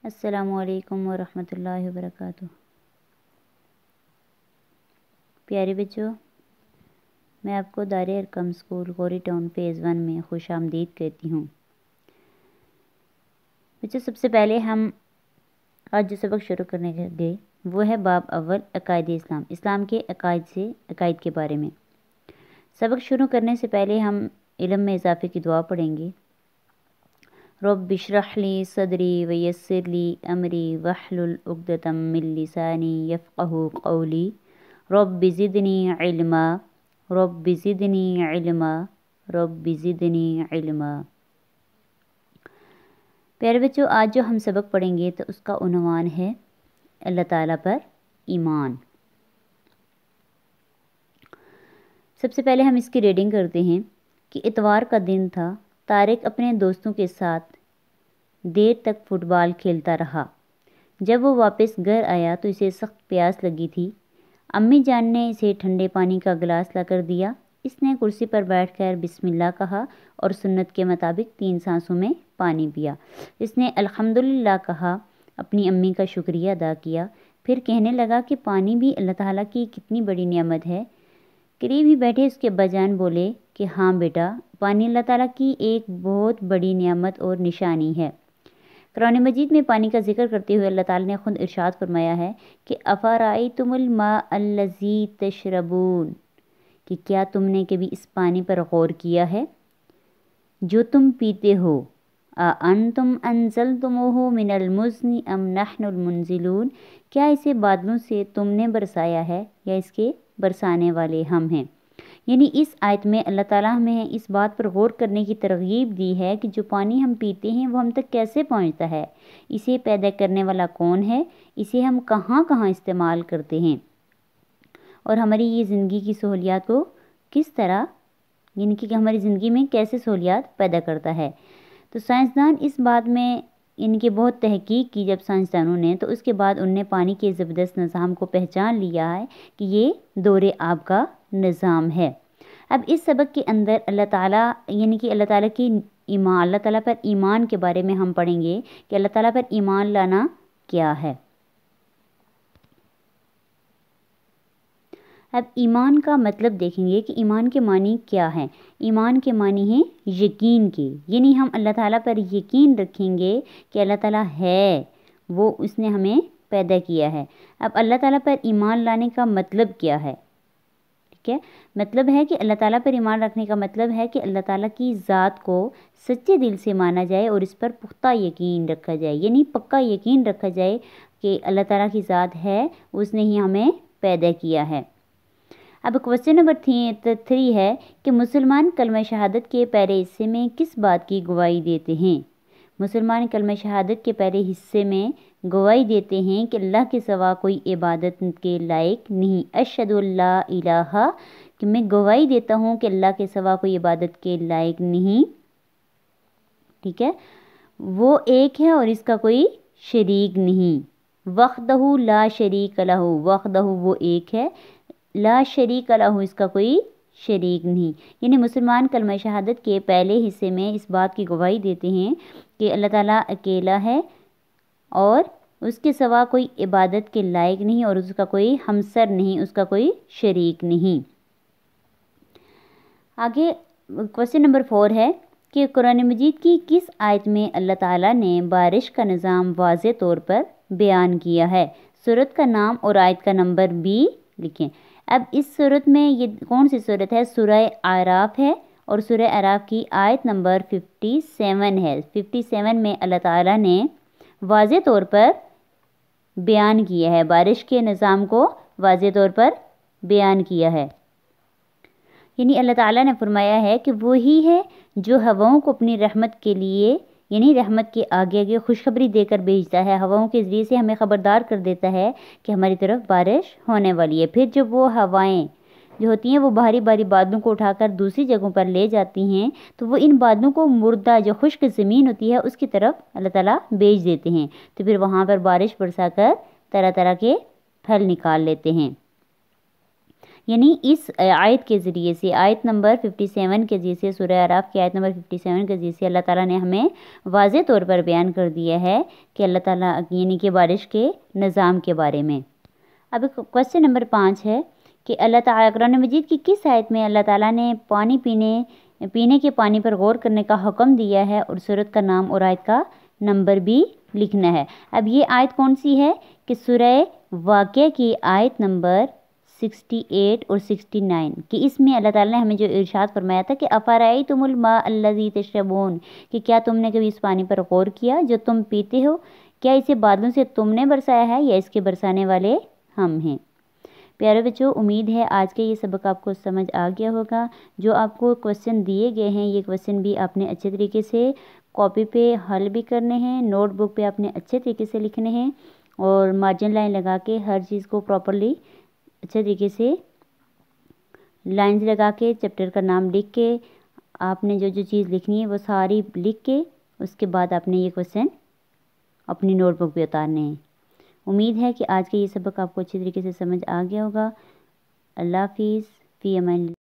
السلام علیکم ورحمۃ اللہ وبرکاتہ۔ پیارے بچوں، میں آپ کو دار Arqam school Ghori town phase 1 میں خوش آمدید کہتی ہوں۔ بچوں، سب سے پہلے ہم آج جو سبق شروع کرنے گے وہ ہے باب اول عقائد اسلام، اسلام کے عقائد کے بارے میں۔ سبق شروع کرنے سے پہلے ہم علم میں اضافے کی دعا پڑھیں گے۔ رب اشرح لی صدری ویسر لی امری واحلل عقدۃ من لسانی یفقہوا قولی رب زدنی علما رب زدنی علما رب زدنی علما۔ پیارے بچوں، آج جو ہم سبق پڑھیں گے تو اس کا عنوان ہے اللہ تعالیٰ پر ایمان۔ سب سے پہلے ہم اس کی ریڈنگ کرتے ہیں کہ اتوار کا دن تھا۔ طارق اپنے دوستوں کے ساتھ دیر تک فٹ بال کھیلتا رہا۔ جب وہ واپس گھر آیا تو اسے سخت پیاس لگی تھی۔ امی جان نے اسے ٹھنڈے پانی کا گلاس لا کر دیا۔ اس نے کرسی پر بیٹھ کر بسم اللہ کہا اور سنت کے مطابق 3 سانسوں میں پانی پیا۔ اس نے الحمدللہ کہا، اپنی امی کا شکریہ ادا کیا، پھر کہنے لگا کہ پانی بھی اللہ تعالیٰ کی کتنی بڑی نعمت ہے۔ قریب ہی بیٹھے اس کے ابا جان بولے کہ ہاں بیٹا، پانی اللہ تعالیٰ کی ایک بہت بڑی نعمت اور نشانی ہے۔ قرآن مجید میں پانی کا ذکر کرتے ہوئے اللہ تعالیٰ نے خود ارشاد فرمایا ہے کہ افرأیتم الماء الذی تشربون، کہ کیا تم نے کبھی اس پانی پر غور کیا ہے جو تم پیتے ہو؟ اانتم انزلتموہ من المزن ام نحن المنزلون، کیا اسے بادلوں سے تم نے برسایا ہے یا اس کے برسانے والے ہم ہیں؟ یعنی اس آیت میں اللہ تعالیٰ ہمیں اس بات پر غور کرنے کی ترغیب دی ہے کہ جو پانی ہم پیتے ہیں وہ ہم تک کیسے پہنچتا ہے، اسے پیدا کرنے والا کون ہے، اسے ہم کہاں کہاں استعمال کرتے ہیں، اور ہماری یہ زندگی کی سہولیات کو کس طرح، یعنی کہ ہماری زندگی میں کیسے سہولیات پیدا کرتا ہے۔ تو سائنسدان اس بات میں ان کی بہت تحقیق کی جب سائنسدانوں نے، تو اس کے بعد ان نے پانی کے زبردست نظام کو پہچان لیا ہے کہ یہ دور آب کا نظام ہے۔ اب اس سبق کے اندر اللہ تعالیٰ، یعنی کہ اللہ تعالیٰ کی ایمان، اللہ تعالیٰ پر ایمان کے بارے میں ہم پڑھیں گے کہ اللہ تعالیٰ پر ایمان لانا کیا ہے۔ اب ایمان کا مطلب دیکھیں گے کہ ایمان کے معنی کیا ہے۔ ایمان کے معنی ہیں یقین کے، یعنی ہم اللہ تعالیٰ پر یقین رکھیں گے کہ اللہ تعالیٰ ہے، وہ اس نے ہمیں پیدا کیا ہے۔ اب اللہ تعالیٰ پر ایمان لانے کا مطلب کیا ہے؟ ٹھیک ہے، مطلب ہے کہ اللہ تعالیٰ پر ایمان رکھنے کا مطلب ہے کہ اللہ تعالیٰ کی ذات کو سچے دل سے مانا جائے اور اس پر پختہ یقین رکھا جائے، یعنی پکا یقین رکھا جائے کہ اللہ تعالیٰ کی ذات ہے، اس نے ہی ہمیں پیدا کیا ہے۔ اب کوسچن نمبر 3 ہے کہ مسلمان کلمہ شہادت کے پہلے حصے میں کس بات کی گواہی دیتے ہیں؟ مسلمان کلمہ شہادت کے پہلے حصے میں گواہی دیتے ہیں کہ اللہ کے سوا کوئی عبادت کے لائق نہیں۔ اشہد اللہ الہ، کہ میں گواہی دیتا ہوں کہ اللہ کے سوا کوئی عبادت کے لائق نہیں، ٹھیک ہے، وہ ایک ہے اور اس کا کوئی شریک نہیں۔ وحدہ لا شریک لہ، وحدہ وہ ایک ہے، لا شریک لہ اس کا کوئی شریک نہیں، یعنی مسلمان کلمہ شہادت کے پہلے حصے میں اس بات کی گواہی دیتے ہیں کہ اللہ تعالیٰ اکیلا ہے اور اس کے سوا کوئی عبادت کے لائق نہیں اور اس کا کوئی ہمسر نہیں، اس کا کوئی شریک نہیں۔ آگے کوسچن نمبر 4 ہے کہ قرآن مجید کی کس آیت میں اللہ تعالیٰ نے بارش کا نظام واضح طور پر بیان کیا ہے؟ سورت کا نام اور آیت کا نمبر بھی لکھیں۔ اب اس سورت میں یہ کون سی سورت ہے؟ سورہ اعراف ہے، اور سورہ اعراف کی آیت نمبر 57 ہے۔ 57 میں اللہ تعالیٰ نے واضح طور پر بیان کیا ہے، بارش کے نظام کو واضح طور پر بیان کیا ہے، یعنی اللہ تعالیٰ نے فرمایا ہے کہ وہی ہے جو ہواؤں کو اپنی رحمت کے لیے، یعنی رحمت کے آگے آگے خوشخبری دے کر بھیجتا ہے، ہواؤں کے ذریعے سے ہمیں خبردار کر دیتا ہے کہ ہماری طرف بارش ہونے والی ہے۔ پھر جب وہ ہوائیں جو ہوتی ہیں وہ بھاری بھاری بادلوں کو اٹھا کر دوسری جگہوں پر لے جاتی ہیں، تو وہ ان بادلوں کو مردہ جو خشک زمین ہوتی ہے اس کی طرف اللہ تعالیٰ بھیج دیتے ہیں، تو پھر وہاں پر بارش برسا کر طرح طرح کے پھل نکال لیتے ہیں۔ یعنی اس آیت کے ذریعے سے، آیت نمبر 57 کے ذریعے سے، سورہ اعراف کی آیت نمبر 57 کے ذریعے سے اللہ تعالیٰ نے ہمیں واضح طور پر بیان کر دیا ہے کہ اللہ تعالیٰ یعنی کہ بارش کے نظام کے بارے میں۔ اب کوسچن نمبر 5 ہے کہ اللہ تعالیٰ قرآن مجید کی کس آیت میں اللہ تعالیٰ نے پینے کے پانی پر غور کرنے کا حکم دیا ہے اور سورت کا نام اور آیت کا نمبر بھی لکھنا ہے۔ اب یہ آیت کون سی ہے کہ سورہ واقعہ کی آیت نمبر 68 اور 69 کہ اس میں اللہ تعالیٰ نے ہمیں جو ارشاد فرمایا تھا کہ افرأیتم الماء الذی تشربون، کہ کیا تم نے کبھی اس پانی پر غور کیا جو تم پیتے ہو، کیا اسے بادلوں سے تم نے برسایا ہے یا اس کے برسانے والے ہم ہیں۔ پیارے بچوں، امید ہے آج کے یہ سبق آپ کو سمجھ آ گیا ہوگا۔ جو آپ کو کوسچن دیے گئے ہیں یہ کوسچن بھی آپ نے اچھے طریقے سے کاپی پہ حل بھی کرنے ہیں، نوٹ بک پہ آپ نے اچھے طریقے سے لکھنے ہیں اور مارجن لائن لگا کے ہر چیز کو پراپرلی اچھے طریقے سے لائنز لگا کے چیپٹر کا نام لکھ کے آپ نے جو چیز لکھنی ہے وہ ساری لکھ کے اس کے بعد آپ نے یہ کوسچن اپنی نوٹ بک پہ اتارنے ہیں۔ امید ہے کہ آج کا یہ سبق آپ کو اچھی طریقے سے سمجھ آ گیا ہوگا۔ اللہ حافظ، فی امان اللہ۔